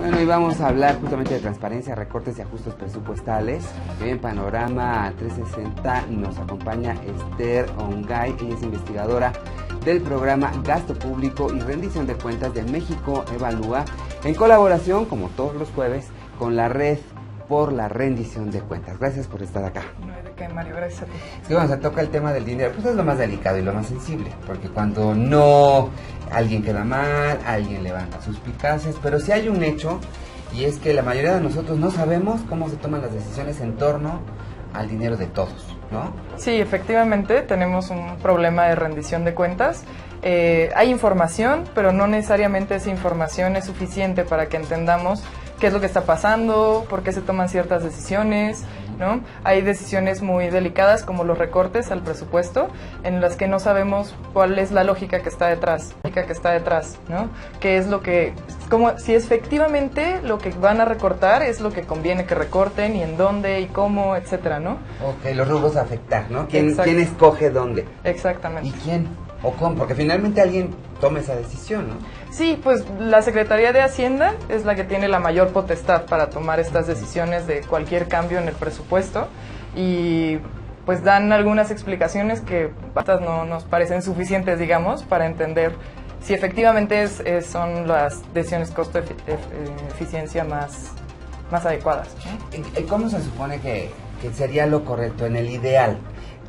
Bueno, y vamos a hablar justamente de transparencia, recortes y ajustes presupuestales. Hoy en Panorama 360 nos acompaña Esther Ongay, ella es investigadora del programa Gasto Público y Rendición de Cuentas de México Evalúa, en colaboración, como todos los jueves, con la Red por la Rendición de Cuentas. Gracias por estar acá. No hay de qué, Mario, gracias a ti. Es que cuando se toca el tema del dinero, pues es lo más delicado y lo más sensible, porque cuando no, alguien queda mal, alguien levanta suspicacias, pero sí hay un hecho, y es que la mayoría de nosotros no sabemos cómo se toman las decisiones en torno al dinero de todos, ¿no? Sí, efectivamente, tenemos un problema de rendición de cuentas. Hay información, pero no necesariamente esa información es suficiente para que entendamos qué es lo que está pasando, por qué se toman ciertas decisiones, ¿no? Hay decisiones muy delicadas como los recortes al presupuesto en las que no sabemos cuál es la lógica que está detrás, ¿no? Qué es lo que, como si efectivamente lo que van a recortar es lo que conviene que recorten y en dónde y cómo, etcétera, ¿no? Ok, los rubros a afectar, ¿no? ¿Quién escoge dónde? Exactamente. ¿Y quién? ¿O cómo? Porque finalmente alguien toma esa decisión, ¿no? Sí, pues la Secretaría de Hacienda es la que tiene la mayor potestad para tomar estas decisiones de cualquier cambio en el presupuesto y pues dan algunas explicaciones que no nos parecen suficientes, digamos, para entender si efectivamente son las decisiones costo-eficiencia más adecuadas, ¿no? ¿Cómo se supone que sería lo correcto, en el ideal?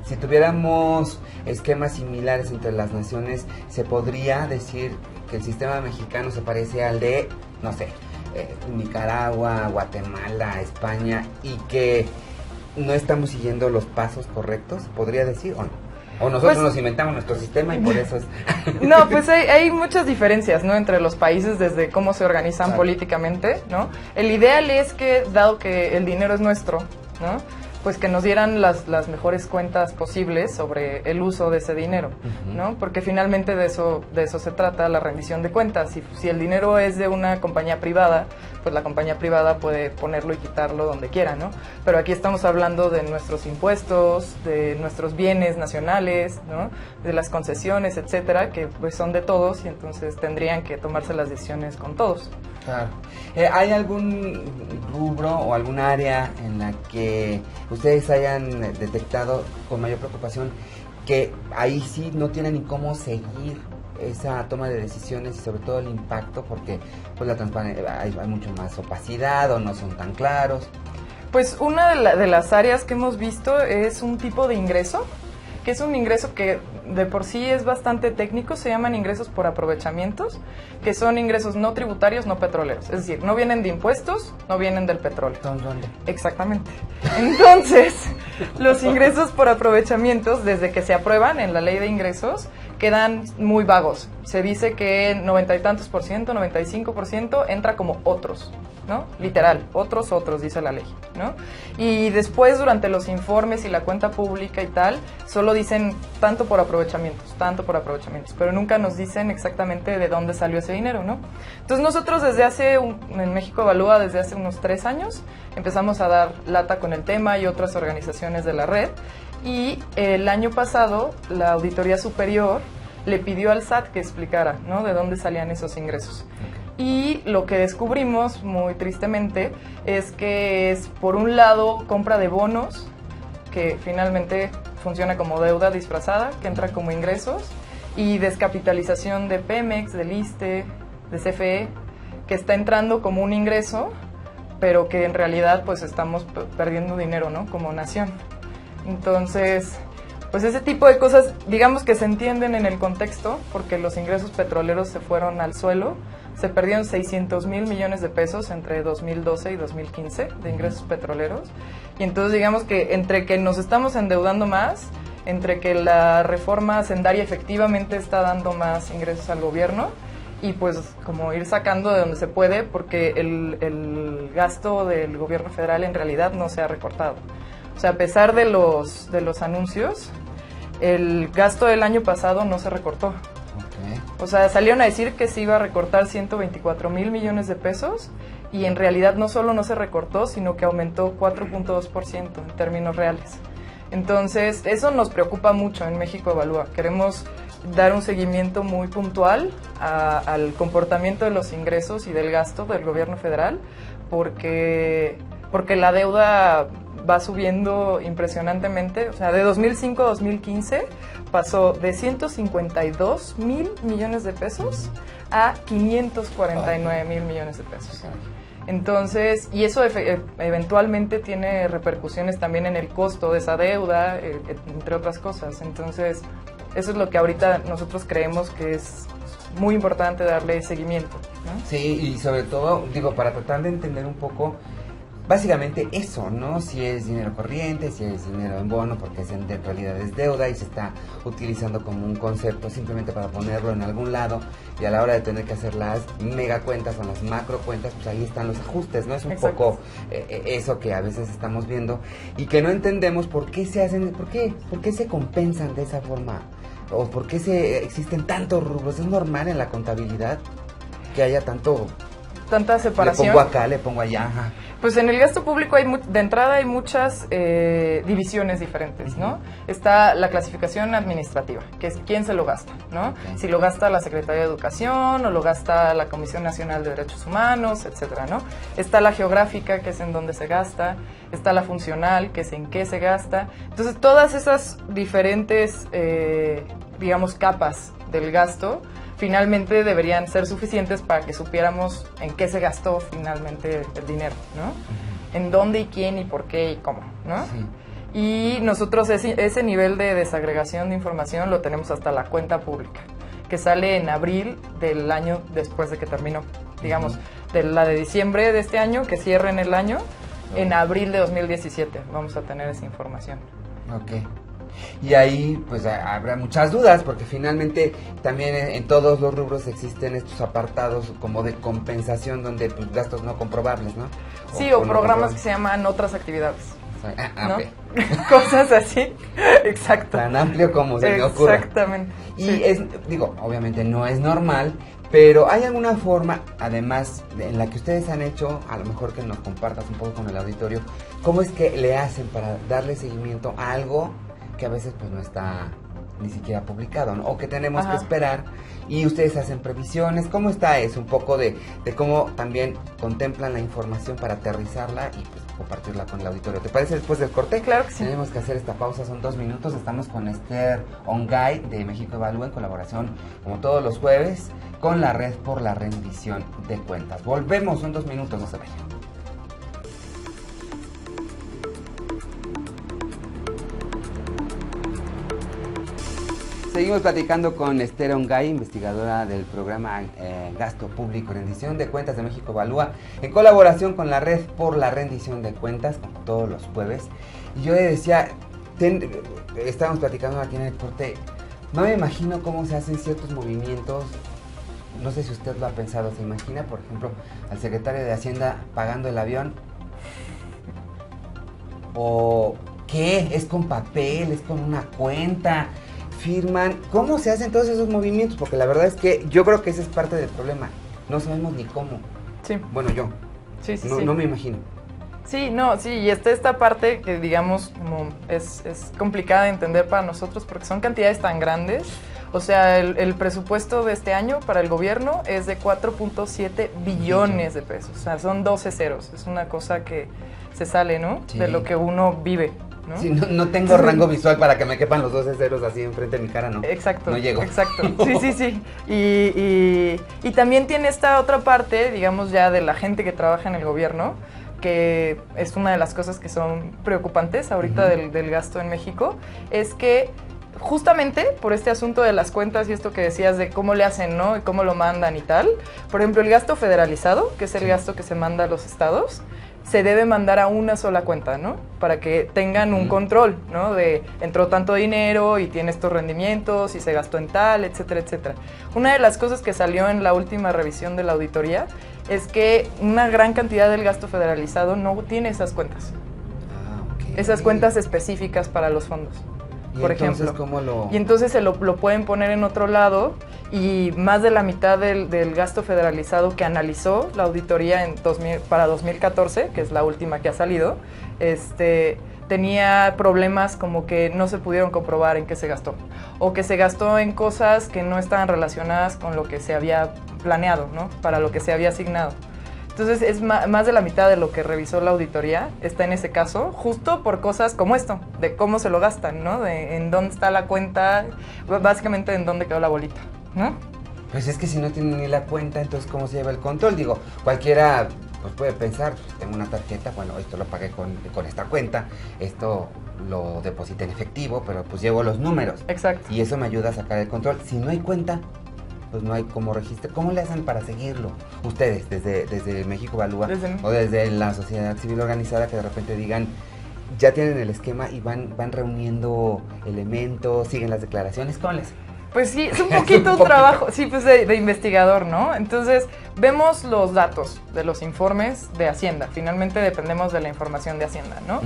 Si tuviéramos esquemas similares entre las naciones, ¿se podría decir que el sistema mexicano se parece al de, no sé, Nicaragua, Guatemala, España, y que no estamos siguiendo los pasos correctos? ¿Podría decir o no? ¿O nosotros pues, nos inventamos nuestro sistema y por eso es...? No, pues hay muchas diferencias, ¿no?, entre los países desde cómo se organizan políticamente, ¿no? El ideal es que, dado que el dinero es nuestro, ¿no?, pues que nos dieran las mejores cuentas posibles sobre el uso de ese dinero, ¿no? Porque finalmente de eso se trata la rendición de cuentas. Si el dinero es de una compañía privada, pues la compañía privada puede ponerlo y quitarlo donde quiera, ¿no? Pero aquí estamos hablando de nuestros impuestos, de nuestros bienes nacionales, ¿no?, de las concesiones, etcétera, que pues son de todos y entonces tendrían que tomarse las decisiones con todos. Claro. ¿Hay algún rubro o algún área en la que ustedes hayan detectado con mayor preocupación que ahí sí no tienen ni cómo seguir esa toma de decisiones y sobre todo el impacto, porque pues la transparencia hay mucho más opacidad o no son tan claros? Pues una de las áreas que hemos visto es un tipo de ingreso, que es un ingreso que de por sí es bastante técnico, se llaman ingresos por aprovechamientos, que son ingresos no tributarios, no petroleros, es decir, no vienen de impuestos, no vienen del petróleo. ¿Dónde? Exactamente. Entonces, los ingresos por aprovechamientos, desde que se aprueban en la ley de ingresos, quedan muy vagos. Se dice que 90 y tantos por ciento, 95% entra como otros, ¿no? Literal, otros, dice la ley, ¿no? Y después, durante los informes y la cuenta pública y tal, solo dicen tanto por aprovechamientos, pero nunca nos dicen exactamente de dónde salió ese dinero, ¿no? Entonces nosotros en México Evalúa, desde hace unos 3 años, empezamos a dar lata con el tema y otras organizaciones de la red, y el año pasado la Auditoría Superior le pidió al SAT que explicara, ¿no?, de dónde salían esos ingresos. Y lo que descubrimos, muy tristemente, es que es, por un lado, compra de bonos, que finalmente funciona como deuda disfrazada, que entra como ingresos, y descapitalización de Pemex, del ISSSTE, de CFE, que está entrando como un ingreso, pero que en realidad pues estamos perdiendo dinero, ¿no?, como nación. Entonces, pues ese tipo de cosas, digamos que se entienden en el contexto, porque los ingresos petroleros se fueron al suelo. Se perdieron 600 mil millones de pesos entre 2012 y 2015 de ingresos petroleros. Y entonces digamos que entre que nos estamos endeudando más, entre que la reforma hacendaria efectivamente está dando más ingresos al gobierno, y pues como ir sacando de donde se puede, porque el gasto del gobierno federal en realidad no se ha recortado. O sea, a pesar de los anuncios, el gasto del año pasado no se recortó. O sea, salieron a decir que se iba a recortar 124 mil millones de pesos y en realidad no solo no se recortó, sino que aumentó 4.2% en términos reales. Entonces, eso nos preocupa mucho en México Evalúa. Queremos dar un seguimiento muy puntual al comportamiento de los ingresos y del gasto del gobierno federal, porque la deuda va subiendo impresionantemente. O sea, de 2005 a 2015 pasó de 152 mil millones de pesos a 549 mil millones de pesos. Entonces, y eso eventualmente tiene repercusiones también en el costo de esa deuda, entre otras cosas. Entonces, eso es lo que ahorita nosotros creemos que es muy importante darle seguimiento, ¿no? Sí, y sobre todo, digo, para tratar de entender un poco, básicamente eso, ¿no? Si es dinero corriente, si es dinero en bono, porque en realidad es deuda y se está utilizando como un concepto simplemente para ponerlo en algún lado, y a la hora de tener que hacer las mega cuentas o las macro cuentas, pues ahí están los ajustes, ¿no? Es un Exacto. poco eso que a veces estamos viendo y que no entendemos por qué se hacen, por qué se compensan de esa forma, o por qué existen tantos rubros. Es normal en la contabilidad que haya Tanta separación. Le pongo acá, le pongo allá. Ajá. Pues en el gasto público de entrada hay muchas divisiones diferentes, ¿no? Está la clasificación administrativa, que es quién se lo gasta, ¿no? Okay. Si lo gasta la Secretaría de Educación o lo gasta la Comisión Nacional de Derechos Humanos, etcétera, ¿no? Está la geográfica, que es en dónde se gasta. Está la funcional, que es en qué se gasta. Entonces, todas esas diferentes, digamos, capas del gasto finalmente deberían ser suficientes para que supiéramos en qué se gastó finalmente el dinero, ¿no? Uh-huh. En dónde y quién y por qué y cómo, ¿no? Sí. Y nosotros ese nivel de desagregación de información lo tenemos hasta la cuenta pública, que sale en abril del año después de que terminó. Digamos, uh-huh. De la de diciembre de este año, que cierra en el año, uh-huh. En abril de 2017 vamos a tener esa información. Ok. Y ahí pues habrá muchas dudas, porque finalmente también en todos los rubros existen estos apartados como de compensación, donde pues gastos no comprobables, ¿no? Sí, o programas que se llaman otras actividades, ¿no? Okay. Cosas así. Exacto. Tan amplio como se me ocurra. Exactamente. Y sí. Obviamente no es normal, pero ¿hay alguna forma, además, en la que ustedes han hecho, a lo mejor que nos compartas un poco con el auditorio, cómo es que le hacen para darle seguimiento a algo que a veces pues no está ni siquiera publicado, ¿no? O que tenemos Ajá. que esperar, y ustedes hacen previsiones? ¿Cómo está eso? Un poco de cómo también contemplan la información para aterrizarla y pues compartirla con el auditorio. ¿Te parece después del corte? Claro que sí. Tenemos que hacer esta pausa, son 2 minutos. Estamos con Esther Ongay de México Evalúa, en colaboración, como todos los jueves, con la Red por la Rendición de Cuentas. Volvemos, son 2 minutos, no se vayan. Seguimos platicando con Esther Ongay, investigadora del programa Gasto Público, Rendición de Cuentas de México Evalúa, en colaboración con la Red por la Rendición de Cuentas, como todos los jueves. Y yo le decía, estábamos platicando aquí en el corte, no me imagino cómo se hacen ciertos movimientos. No sé si usted lo ha pensado. ¿Se imagina, por ejemplo, al secretario de Hacienda pagando el avión? ¿O qué? ¿Es con papel? ¿Es con una cuenta? ¿Firman? ¿Cómo se hacen todos esos movimientos? Porque la verdad es que yo creo que ese es parte del problema. No sabemos ni cómo. Sí. Bueno, yo. Sí, sí, no, sí. No me imagino. Sí, no, sí, y está esta parte que digamos como es complicada de entender para nosotros porque son cantidades tan grandes. O sea, el presupuesto de este año para el gobierno es de 4.7 billones de pesos. O sea, son 12 ceros. Es una cosa que se sale, ¿no? Sí. De lo que uno vive, ¿no? Sí, no tengo rango visual para que me quepan los 12 ceros así enfrente de mi cara, ¿no? Exacto. No llego. Exacto. Sí. Y también tiene esta otra parte, digamos, ya de la gente que trabaja en el gobierno, que es una de las cosas que son preocupantes ahorita Uh-huh. del gasto en México, es que justamente por este asunto de las cuentas y esto que decías de cómo le hacen, ¿no? Y cómo lo mandan y tal. Por ejemplo, el gasto federalizado, que es el gasto que se manda a los estados, se debe mandar a una sola cuenta, ¿no? Para que tengan un control, ¿no? De entró tanto dinero y tiene estos rendimientos y se gastó en tal, etcétera, etcétera. Una de las cosas que salió en la última revisión de la auditoría es que una gran cantidad del gasto federalizado no tiene esas cuentas. Ah, ok. Esas cuentas específicas para los fondos. por entonces, ejemplo. ¿cómo lo...? Y entonces lo pueden poner en otro lado y más de la mitad del gasto federalizado que analizó la auditoría para 2014, que es la última que ha salido, tenía problemas como que no se pudieron comprobar en qué se gastó o que se gastó en cosas que no estaban relacionadas con lo que se había planeado, ¿no? Para lo que se había asignado. Entonces es más de la mitad de lo que revisó la auditoría está en ese caso, justo por cosas como esto, de cómo se lo gastan, ¿no? De en dónde está la cuenta, básicamente en dónde quedó la bolita, ¿no? Pues es que si no tienen ni la cuenta, entonces ¿cómo se lleva el control? Digo, cualquiera pues puede pensar, pues, tengo una tarjeta, bueno, esto lo pagué con esta cuenta, esto lo deposité en efectivo, pero pues llevo los números. Exacto. Y eso me ayuda a sacar el control. Si no hay cuenta, pues no hay cómo registrar. ¿Cómo le hacen para seguirlo? Ustedes, desde México Evalúa, o desde la sociedad civil organizada, que de repente digan, ya tienen el esquema y van reuniendo elementos, siguen las declaraciones, ¿cómo les? Pues sí, es un poquito un trabajo, sí, pues de investigador, ¿no? Entonces, vemos los datos de los informes de Hacienda. Finalmente dependemos de la información de Hacienda, ¿no?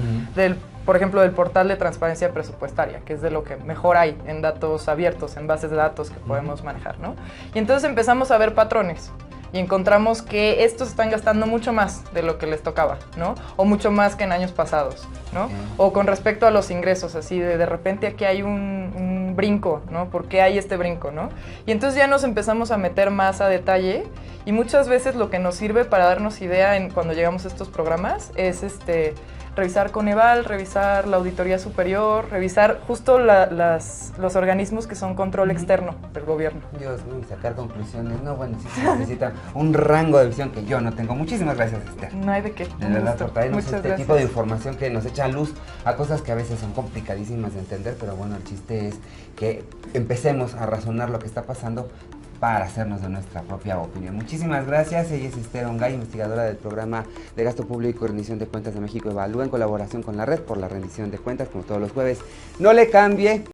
Por ejemplo, del portal de transparencia presupuestaria, que es de lo que mejor hay en datos abiertos, en bases de datos que podemos manejar, ¿no? Y entonces empezamos a ver patrones. Y encontramos que estos están gastando mucho más de lo que les tocaba, ¿no? O mucho más que en años pasados, ¿no? O con respecto a los ingresos, así de repente aquí hay un brinco, ¿no? ¿Por qué hay este brinco, no? Y entonces ya nos empezamos a meter más a detalle y muchas veces lo que nos sirve para darnos idea cuando llegamos a estos programas es revisar Coneval, revisar la Auditoría Superior, revisar justo los organismos que son control externo del gobierno. Dios mío, sacar conclusiones. No, bueno, sí se necesita un rango de visión que yo no tengo. Muchísimas gracias, Esther. No hay de qué. De verdad, por traernos Muchas este gracias. tipo de información que nos echa luz a cosas que a veces son complicadísimas de entender, pero bueno, el chiste es que empecemos a razonar lo que está pasando para hacernos de nuestra propia opinión. Muchísimas gracias. Ella es Esther Ongay, investigadora del Programa de Gasto Público y Rendición de Cuentas de México Evalúa, en colaboración con la Red por la Rendición de Cuentas, como todos los jueves. No le cambie.